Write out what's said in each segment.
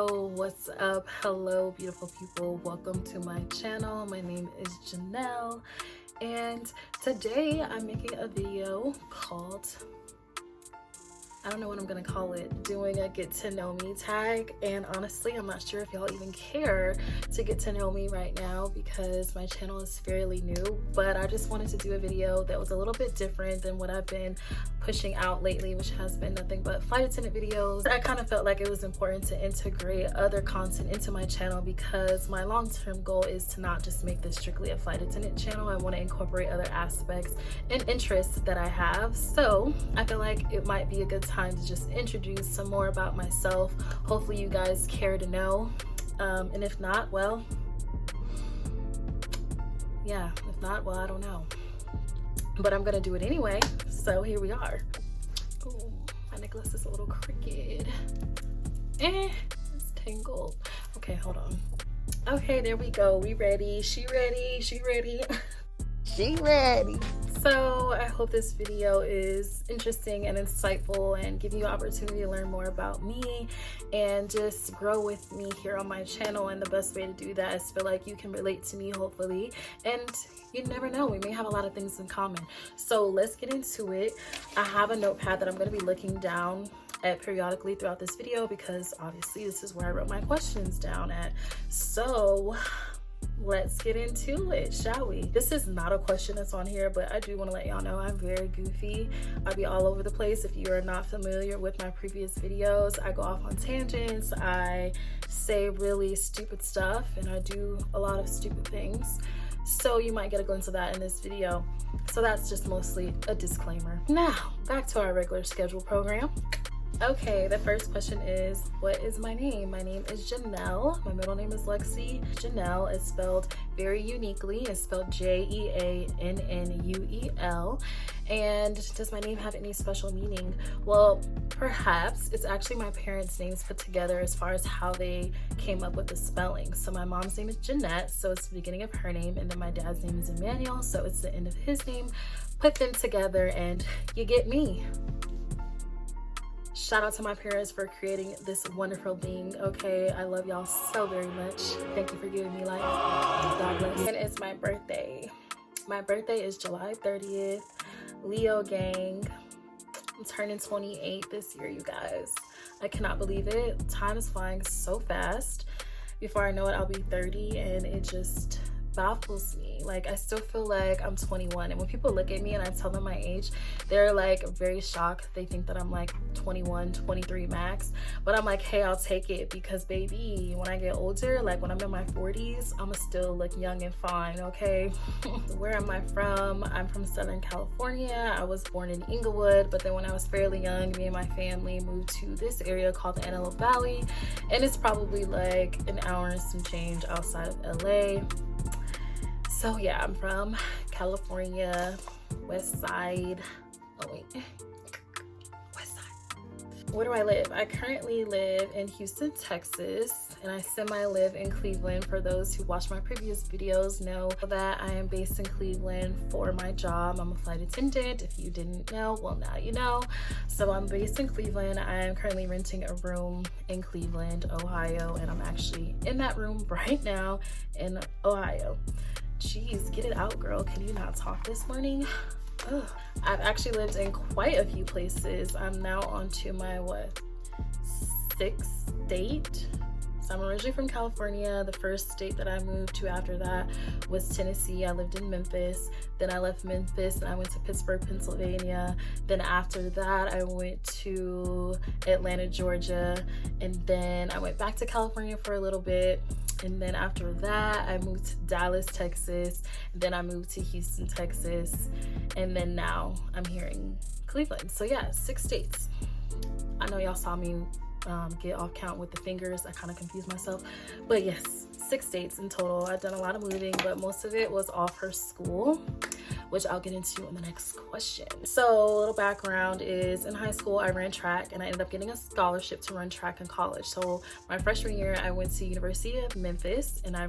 Yo, what's up? Hello, beautiful people. Welcome to my channel. My name is Jeannuel, and today I'm making a video called, I don't know what I'm gonna call it, doing a get to know me tag. And honestly, I'm not sure if y'all even care to get to know me right now because my channel is fairly new, but I just wanted to do a video that was a little bit different than what I've been pushing out lately, which has been nothing but flight attendant videos. I kind of felt like it was important to integrate other content into my channel because my long-term goal is to not just make this strictly a flight attendant channel. I want to incorporate other aspects and interests that I have. So I feel like it might be a good time to just introduce some more about myself. Hopefully you guys care to know, and if not, well, yeah, if not, well, I don't know, but I'm gonna do it anyway. So here we are. Ooh, my necklace is a little crooked. It's tangled. Okay, hold on. Okay, there we go. We ready. She ready. She ready. She ready. So I hope this video is interesting and insightful and give you an opportunity to learn more about me and just grow with me here on my channel. And the best way to do that is feel like you can relate to me, hopefully, and you never know, we may have a lot of things in common. So let's get into it. I have a notepad that I'm going to be looking down at periodically throughout this video because obviously this is where I wrote my questions down at. So let's get into it, shall we? This is not a question that's on here, but I do want to let y'all know I'm very goofy. I be all over the place. If you are not familiar with my previous videos, I go off on tangents, I say really stupid stuff, and I do a lot of stupid things. So you might get a glimpse of that in this video. So that's just mostly a disclaimer. Now, back to our regular schedule program. Okay, the first question is, what is my name? My name is Jeannuel. My middle name is Lexxy. Jeannuel is spelled very uniquely. It's spelled Jeannuel. And does my name have any special meaning? Well, perhaps. It's actually my parents' names put together as far as how they came up with the spelling. So my mom's name is Jeanette, so it's the beginning of her name, and then my dad's name is Emmanuel, so it's the end of his name. Put them together and you get me. Shout out to my parents for creating this wonderful being, okay? I love y'all so very much. Thank you for giving me life. God bless. And it's my birthday. My birthday is July 30th. Leo gang. I'm turning 28 this year, you guys. I cannot believe it. Time is flying so fast. Before I know it, I'll be 30, and it just baffles me. Like, I still feel like I'm 21, and when people look at me and I tell them my age, they're like very shocked. They think that I'm like 21, 23 max, but I'm like, hey, I'll take it because baby, when I get older, like when I'm in my 40s, I'ma still look young and fine, okay? Where am I from? I'm from Southern California. I was born in Inglewood, but then when I was fairly young, me and my family moved to this area called the Antelope Valley, and it's probably like an hour and some change outside of LA. So yeah, I'm from California, West Side. Oh wait, West Side. Where do I live? I currently live in Houston, Texas, and I semi-live in Cleveland. For those who watched my previous videos know that I am based in Cleveland for my job. I'm a flight attendant. If you didn't know, well, now you know. So I'm based in Cleveland. I am currently renting a room in Cleveland, Ohio, and I'm actually in that room right now in Ohio. Jeez, get it out, girl. Can you not talk this morning? Ugh. I've actually lived in quite a few places. I'm now on to my, sixth state? So I'm originally from California. The first state that I moved to after that was Tennessee. I lived in Memphis. Then I left Memphis and I went to Pittsburgh, Pennsylvania. Then after that, I went to Atlanta, Georgia. And then I went back to California for a little bit. And then after that, I moved to Dallas, Texas. And then I moved to Houston, Texas. And then now I'm here in Cleveland. So yeah, 6 states. I know y'all saw me get off count with the fingers. I kind of confused myself, but yes, 6 states in total. I've done a lot of moving, but most of it was all for school, which I'll get into in the next question. So a little background is in high school, I ran track and I ended up getting a scholarship to run track in college. So my freshman year, I went to University of Memphis and I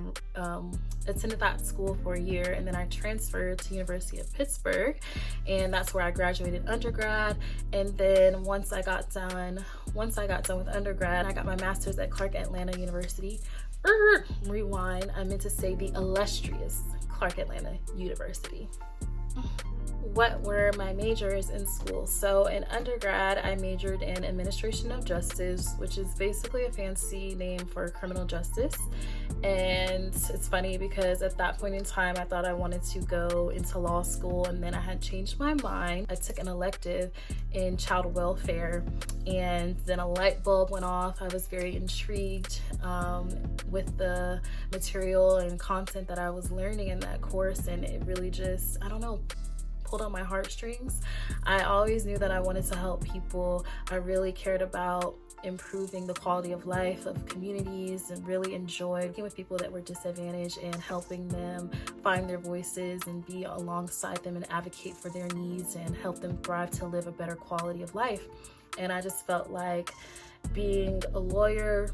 attended that school for a year, and then I transferred to University of Pittsburgh, and that's where I graduated undergrad. And then once I got done once I got done with undergrad, I got my master's at Clark Atlanta University. Rewind, I meant to say the illustrious Clark Atlanta University. What were my majors in school? So in undergrad, I majored in administration of justice, which is basically a fancy name for criminal justice. And it's funny because at that point in time, I thought I wanted to go into law school, and then I had changed my mind. I took an elective in child welfare, and then a light bulb went off. I was very intrigued with the material and content that I was learning in that course, and it really just, I don't know, pulled on my heartstrings. I always knew that I wanted to help people. I really cared about improving the quality of life of communities and really enjoyed working with people that were disadvantaged and helping them find their voices and be alongside them and advocate for their needs and help them thrive to live a better quality of life. And I just felt like being a lawyer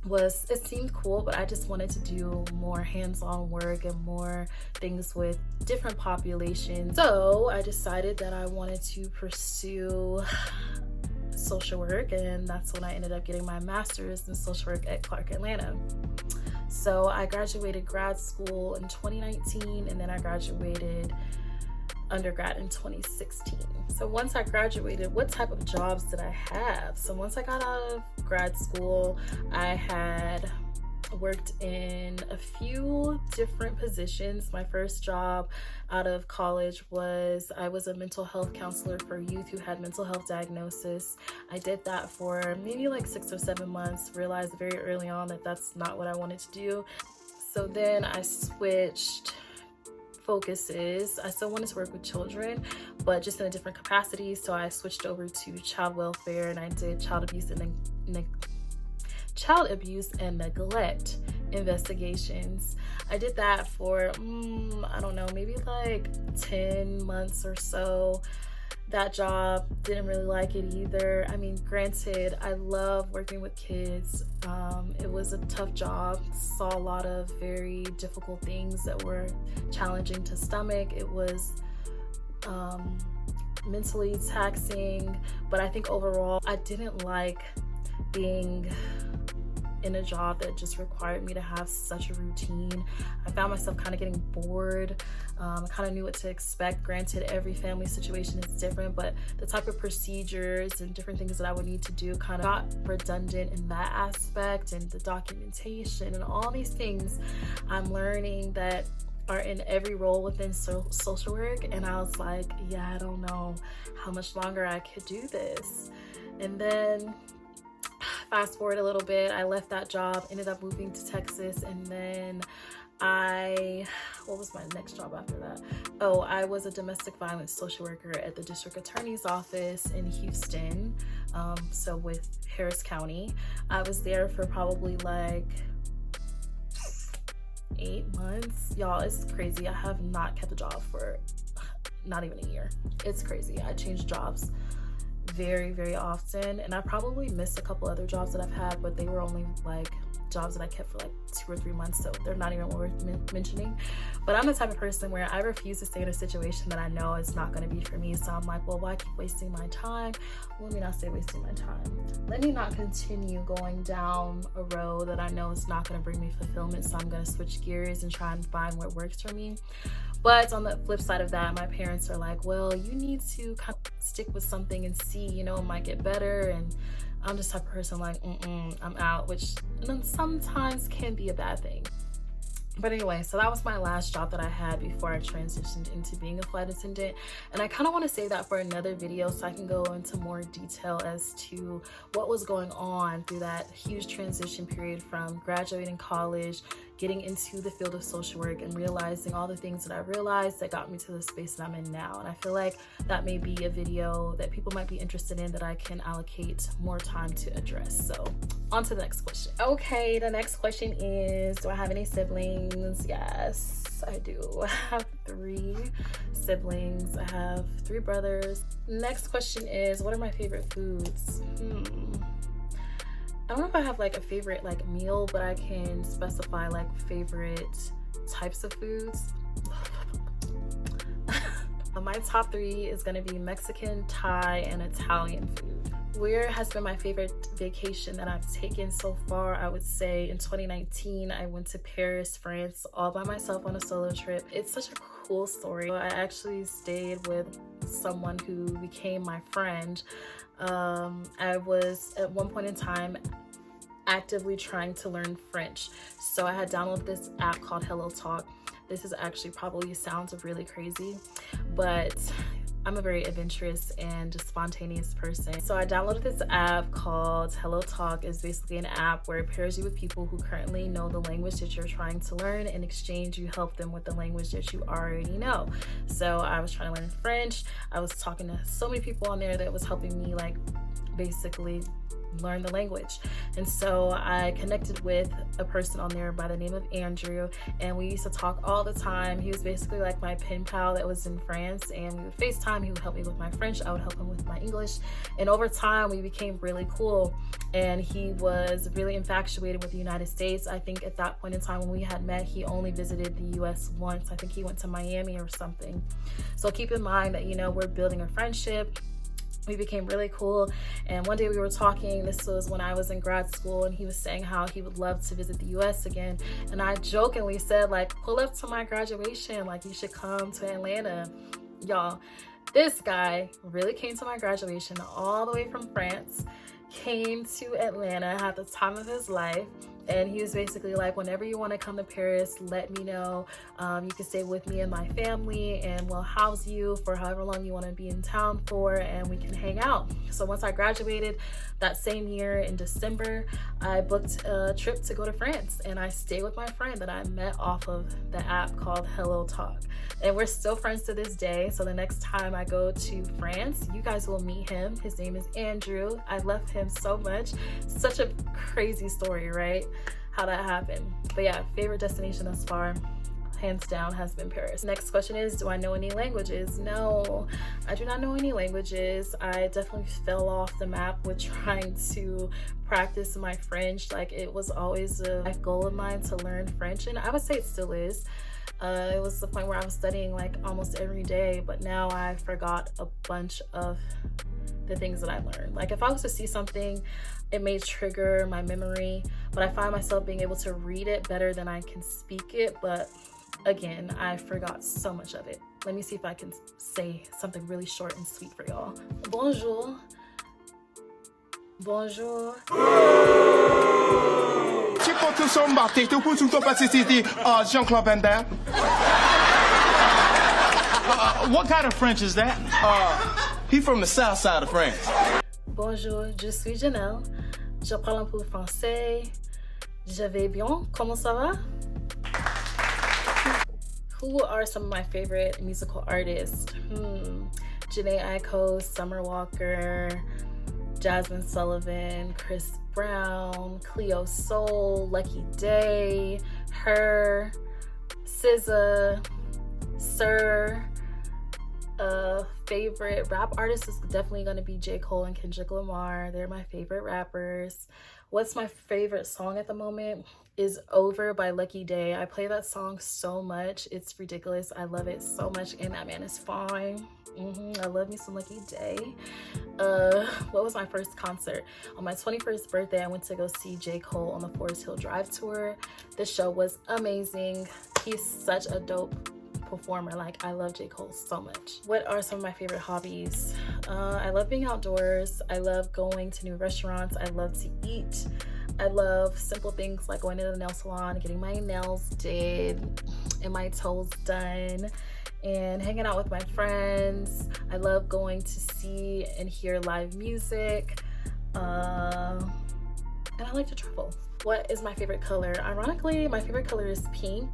it seemed cool, but I just wanted to do more hands-on work and more things with different populations. So I decided that I wanted to pursue social work, and that's when I ended up getting my master's in social work at Clark Atlanta. So I graduated grad school in 2019, and then I graduated undergrad in 2016. So once I graduated, what type of jobs did I have? So once I got out of grad school, I had worked in a few different positions. My first job out of college was I was a mental health counselor for youth who had mental health diagnosis. I did that for maybe like 6 or 7 months, realized very early on that that's not what I wanted to do. So then I switched focuses. I still wanted to work with children, but just in a different capacity. So I switched over to child welfare, and I did child abuse and neglect investigations. I did that for I don't know, maybe like 10 months or so. That job, didn't really like it either. I mean, granted, I love working with kids. It was a tough job. Saw a lot of very difficult things that were challenging to stomach. It was mentally taxing, but I think overall I didn't like being in a job that just required me to have such a routine. I found myself kind of getting bored. I kind of knew what to expect. Granted, every family situation is different, but the type of procedures and different things that I would need to do kind of got redundant in that aspect, and the documentation and all these things I'm learning that are in every role within social work. And I was like, yeah, I don't know how much longer I could do this. And then fast forward a little bit, I left that job, ended up moving to Texas, and then what was my next job after that? Oh, I was a domestic violence social worker at the district attorney's office in Houston, so with Harris County. I was there for probably like 8 months. Y'all, it's crazy. I have not kept a job for not even a year. It's crazy. I changed jobs very, very often, and I probably missed a couple other jobs that I've had, but they were only like jobs that I kept for like 2 or 3 months, so they're not even worth mentioning. But I'm the type of person where I refuse to stay in a situation that I know is not going to be for me. So I'm like, well, why keep wasting my time? Let me not stay wasting my time. Let me not continue going down a road that I know is not going to bring me fulfillment. So I'm going to switch gears and try and find what works for me. But on the flip side of that, my parents are like, well, you need to kind of stick with something and see, you know, it might get better. And I'm just the type of person like, I'm out, which sometimes can be a bad thing. But anyway, so that was my last job that I had before I transitioned into being a flight attendant. And I kind of want to save that for another video so I can go into more detail as to what was going on through that huge transition period from graduating college, getting into the field of social work, and realizing all the things that I realized that got me to the space that I'm in now. And I feel like that may be a video that people might be interested in that I can allocate more time to address. So on to the next question. Okay, the next question is, do I have any siblings? Yes, I do. I have 3 siblings. I have 3 brothers. Next question is, what are my favorite foods? I don't know if I have like a favorite like meal, but I can specify like favorite types of foods. My top 3 is going to be Mexican, Thai, and Italian food. Where has been my favorite vacation that I've taken so far? I would say in 2019, I went to Paris, France, all by myself on a solo trip. It's such a cool story. I actually stayed with someone who became my friend. I was at one point in time actively trying to learn French. So I had downloaded this app called Hello Talk. This is actually probably sounds really crazy, but I'm a very adventurous and spontaneous person. So I downloaded this app called Hello Talk. It's basically an app where it pairs you with people who currently know the language that you're trying to learn. In exchange, you help them with the language that you already know. So I was trying to learn French. I was talking to so many people on there that was helping me like basically learn the language. And so I connected with a person on there by the name of Andrew, and we used to talk all the time. He was basically like my pen pal that was in France, and we would FaceTime. He would help me with my French, I would help him with my English, and over time we became really cool. And he was really infatuated with the United States. I think at that point in time when we had met, he only visited the US once. I think he went to Miami or something. So keep in mind that, you know, we're building a friendship. We became really cool, and one day we were talking. This was when I was in grad school, and he was saying how he would love to visit the US again, and I jokingly said, like, pull up to my graduation, like you should come to Atlanta. Y'all, this guy really came to my graduation all the way from France, came to Atlanta, had the time of his life. And he was basically like, whenever you want to come to Paris, let me know. You can stay with me and my family, and we'll house you for however long you want to be in town for, and we can hang out. So once I graduated that same year in December, I booked a trip to go to France, and I stayed with my friend that I met off of the app called Hello Talk. And we're still friends to this day. So the next time I go to France, you guys will meet him. His name is Andrew. I love him so much. Such a crazy story, right? How that happened. But yeah, favorite destination thus far, hands down, has been Paris. Next question is, do I know any languages? No, I do not know any languages. I definitely fell off the map with trying to practice my French. Like, it was always a goal of mine to learn French, and I would say it still is. It was the point where I was studying like almost every day, but now I forgot a bunch of the things that I learned. Like, if I was to see something, it may trigger my memory, but I find myself being able to read it better than I can speak it. But again, I forgot so much of it. Let me see if I can say something really short and sweet for y'all. Bonjour. Bonjour. Jean-Claude Van Damme. What kind of French is that? He from the south side of France. Bonjour, je suis Jeannuel. Je parle un peu français. Je vais bien. Comment ça va? Who are some of my favorite musical artists? Jhené Aiko, Summer Walker, Jasmine Sullivan, Chris Brown, Cleo Soul, Lucky Day, Her, SZA, Sir. Favorite rap artist is definitely going to be J. Cole and Kendrick Lamar. They're my favorite rappers. What's my favorite song at the moment is Over by Lucky Day. I play that song so much. It's ridiculous. I love it so much, and that man is fine. I love me some Lucky Day. What was my first concert? On my 21st birthday, I went to go see J. Cole on the Forest Hill Drive tour. The show was amazing. He's such a dope performer. Like, I love J. Cole so much. What are some of my favorite hobbies? I love being outdoors. I love going to new restaurants. I love to eat. I love simple things like going to the nail salon, getting my nails did and my toes done, and hanging out with my friends. I love going to see and hear live music. And I like to travel. What is my favorite color? Ironically, my favorite color is pink.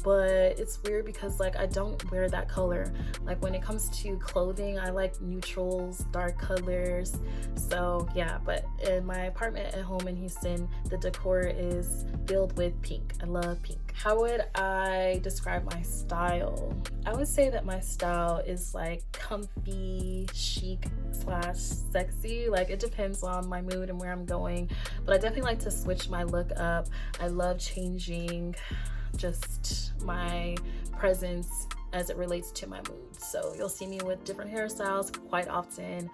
But it's weird because like I don't wear that color. Like, when it comes to clothing, I like neutrals, dark colors. So yeah, but in my apartment at home in Houston, the decor is filled with pink. I love pink. How would I describe my style? I would say that my style is like comfy, chic / sexy. Like, it depends on my mood and where I'm going, but I definitely like to switch my look up. I love changing just my presence as it relates to my mood. So you'll see me with different hairstyles quite often.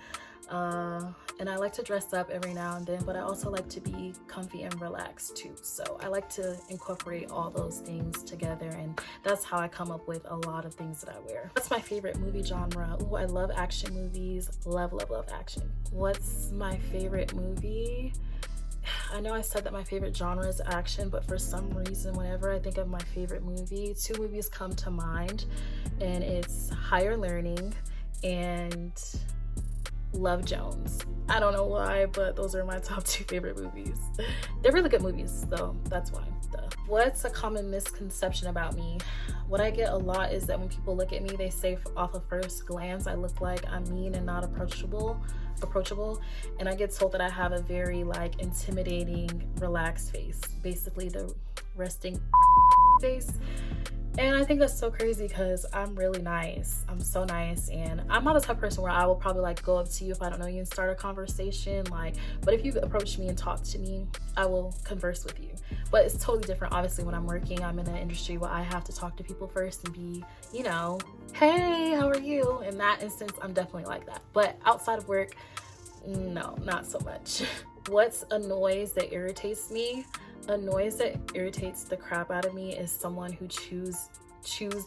and I like to dress up every now and then, but I also like to be comfy and relaxed too. So I like to incorporate all those things together, and that's how I come up with a lot of things that I wear. What's my favorite movie genre? Ooh, I love action movies. Love action. What's my favorite movie? I know I said that my favorite genre is action, but for some reason, whenever I think of my favorite movie, 2 movies come to mind, and it's Higher Learning and Love Jones. I don't know why, but those are my top 2 favorite movies. They're really good movies, though. That's why. What's a common misconception about me? What I get a lot is that when people look at me, they say off of first glance, I look like I'm mean and not approachable, and I get told that I have a very like intimidating, relaxed face, basically the resting face. And I think that's so crazy because I'm really nice. I'm so nice, and I'm not the type of person where I will probably like go up to you if I don't know you and start a conversation. But if you approach me and talk to me, I will converse with you. But it's totally different. Obviously, when I'm working, I'm in an industry where I have to talk to people first and be, you know, hey, how are you? In that instance, I'm definitely like that. But outside of work, no, not so much. What's a noise that irritates me? A noise that irritates the crap out of me is someone who chews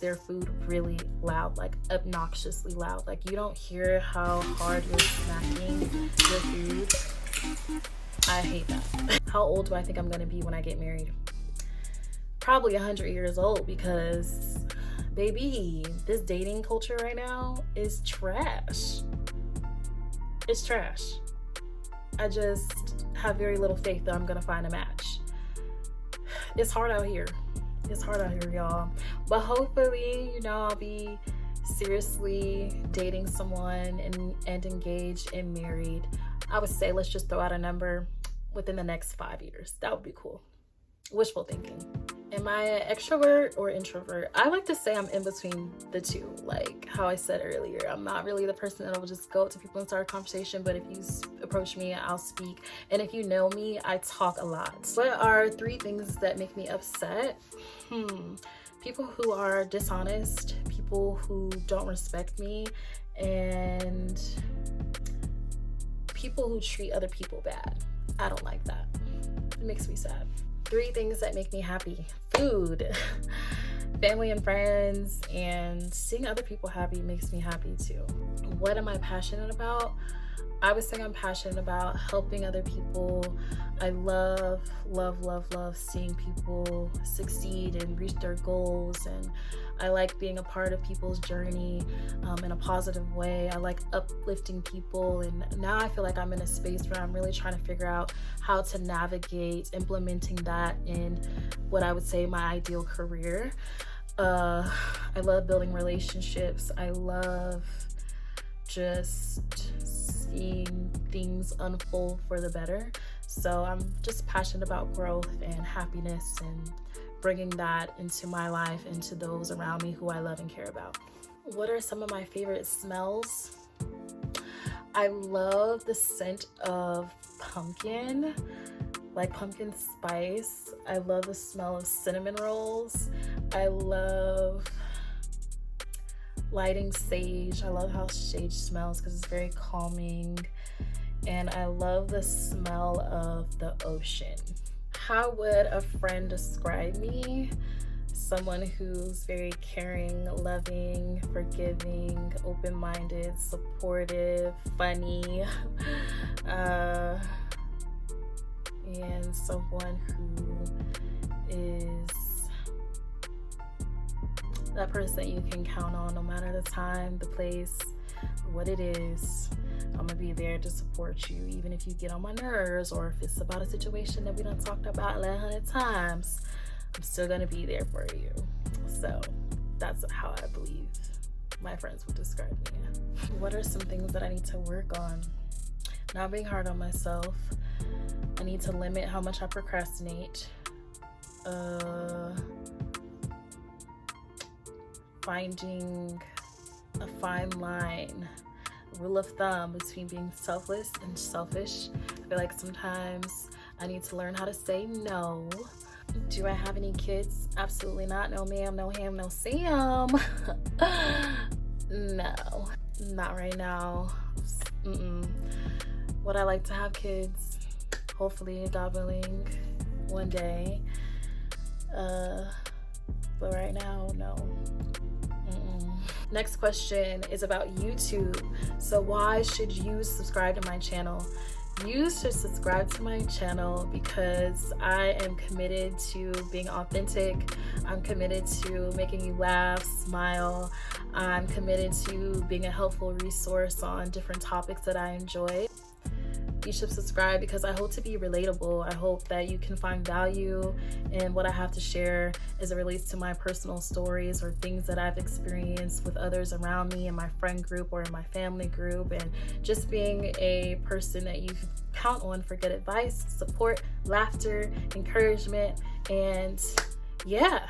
their food really loud, like obnoxiously loud. Like you don't hear how hard you're smacking your food. I hate that. How old do I think I'm gonna be when I get married? Probably 100 years old, because baby, this dating culture right now is trash. It's trash. I just have very little faith that I'm gonna find a match. It's hard out here. It's hard out here, y'all. But hopefully, you know, I'll be seriously dating someone and engaged and married. I would say let's just throw out a number within the next 5 years. That would be cool. Wishful thinking. Am I an extrovert or introvert? I like to say I'm in between the two. Like how I said earlier, I'm not really the person that will just go up to people and start a conversation, but if you approach me, I'll speak. And if you know me, I talk a lot. What are 3 things that make me upset? People who are dishonest, people who don't respect me, and people who treat other people bad. I don't like that. It makes me sad. 3 things that make me happy: food, family and friends, and seeing other people happy makes me happy too. What am I passionate about? I would say I'm passionate about helping other people. I love seeing people succeed and reach their goals, and I like being a part of people's journey in a positive way. I like uplifting people, and now I feel like I'm in a space where I'm really trying to figure out how to navigate implementing that in what I would say my ideal career. I love building relationships. I love just seeing things unfold for the better. So I'm just passionate about growth and happiness and bringing that into my life, into those around me who I love and care about. What are some of my favorite smells? I love the scent of pumpkin, like pumpkin spice. I love the smell of cinnamon rolls. I love lighting sage. I love how sage smells because it's very calming. And I love the smell of the ocean. How would a friend describe me? Someone who's very caring, loving, forgiving, open-minded, supportive, funny, and someone who is that person you can count on no matter the time, the place, or what it is. I'm gonna be there to support you, even if you get on my nerves, or if it's about a situation that we done talked about 100 times. I'm still gonna be there for you. So that's how I believe my friends would describe me. What are some things that I need to work on? Not being hard on myself. I need to limit how much I procrastinate. Finding a fine line, rule of thumb between being selfless and selfish. I feel like sometimes I need to learn how to say no. Do I have any kids? Absolutely not. No ma'am, no ham, no Sam. No, not right now. Would I like to have kids? Hopefully, God willing, one day. But right now, no. Next question is about YouTube. So why should you subscribe to my channel? You should subscribe to my channel because I am committed to being authentic. I'm committed to making you laugh, smile. I'm committed to being a helpful resource on different topics that I enjoy. You should subscribe because I hope to be relatable. I hope that you can find value in what I have to share as it relates to my personal stories or things that I've experienced with others around me in my friend group or in my family group, and just being a person that you can count on for good advice, support, laughter, encouragement, and yeah,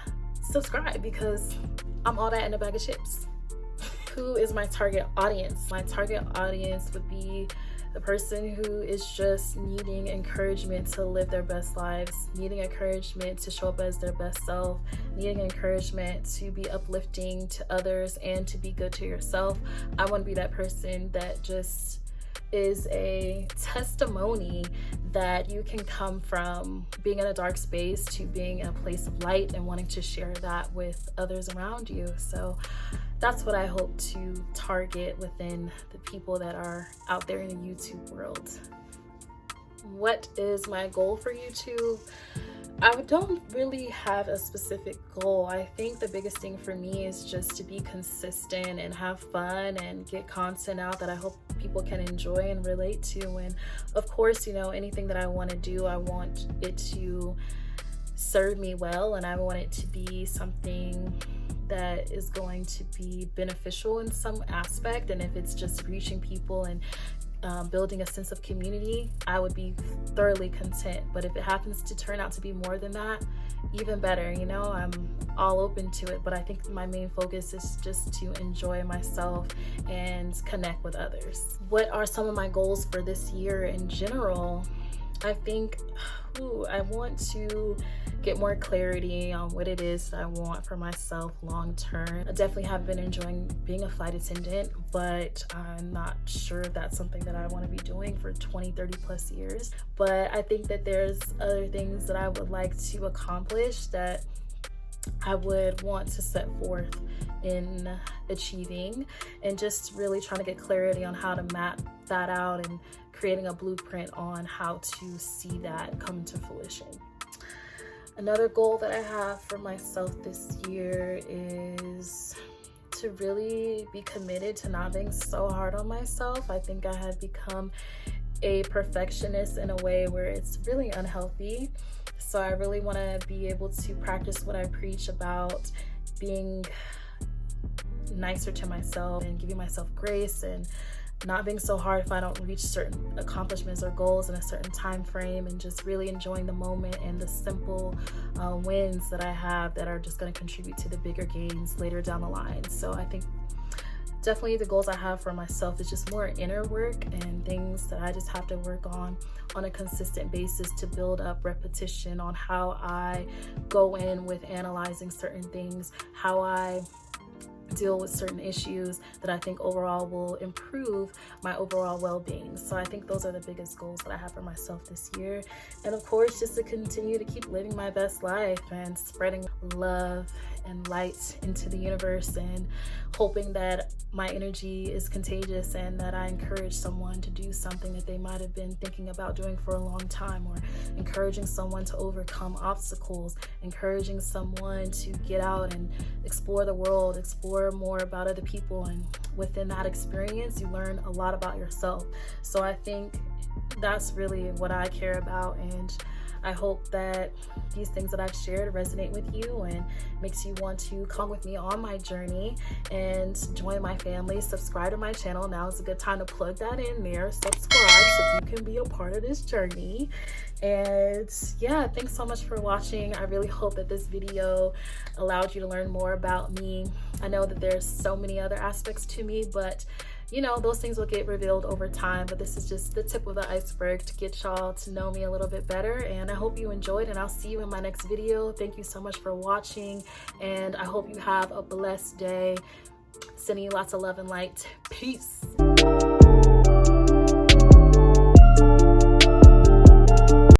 subscribe because I'm all that in a bag of chips. Who is my target audience? My target audience would be the person who is just needing encouragement to live their best lives, needing encouragement to show up as their best self, needing encouragement to be uplifting to others and to be good to yourself. I want to be that person that just is a testimony that you can come from being in a dark space to being in a place of light and wanting to share that with others around you. So that's what I hope to target within the people that are out there in the YouTube world. What is my goal for YouTube? I don't really have a specific goal. I think the biggest thing for me is just to be consistent and have fun and get content out that I hope people can enjoy and relate to. And of course, you know, anything that I want to do, I want it to serve me well, and I want it to be something that is going to be beneficial in some aspect. And if it's just reaching people and building a sense of community, I would be thoroughly content. But if it happens to turn out to be more than that, even better. You know, I'm all open to it, but I think my main focus is just to enjoy myself and connect with others. What are some of my goals for this year in general? I think I want to get more clarity on what it is that I want for myself long term. I definitely have been enjoying being a flight attendant, but I'm not sure if that's something that I want to be doing for 20-30 plus years. But I think that there's other things that I would like to accomplish that I would want to set forth in achieving, and just really trying to get clarity on how to map that out and creating a blueprint on how to see that come to fruition. Another goal that I have for myself this year is to really be committed to not being so hard on myself. I think I have become a perfectionist in a way where it's really unhealthy. So I really want to be able to practice what I preach about being nicer to myself and giving myself grace and not being so hard if I don't reach certain accomplishments or goals in a certain time frame, and just really enjoying the moment and the simple wins that I have that are just going to contribute to the bigger gains later down the line. So I think definitely the goals I have for myself is just more inner work and things that I just have to work on a consistent basis to build up repetition on how I go in with analyzing certain things, how I deal with certain issues that I think overall will improve my overall well-being. So I think those are the biggest goals that I have for myself this year. And of course, just to continue to keep living my best life and spreading love and light into the universe, and hoping that my energy is contagious and that I encourage someone to do something that they might have been thinking about doing for a long time, or encouraging someone to overcome obstacles, encouraging someone to get out and explore the world, explore more about other people, and within that experience you learn a lot about yourself. So I think that's really what I care about, and I hope that these things that I've shared resonate with you and makes you want to come with me on my journey and join my family. Subscribe to my channel. Now is a good time to plug that in there. Subscribe so you can be a part of this journey. And yeah, thanks so much for watching. I really hope that this video allowed you to learn more about me. I know that there's so many other aspects to me, but you know, those things will get revealed over time, but this is just the tip of the iceberg to get y'all to know me a little bit better. And I hope you enjoyed, and I'll see you in my next video. Thank you so much for watching, and I hope you have a blessed day. Sending you lots of love and light. Peace.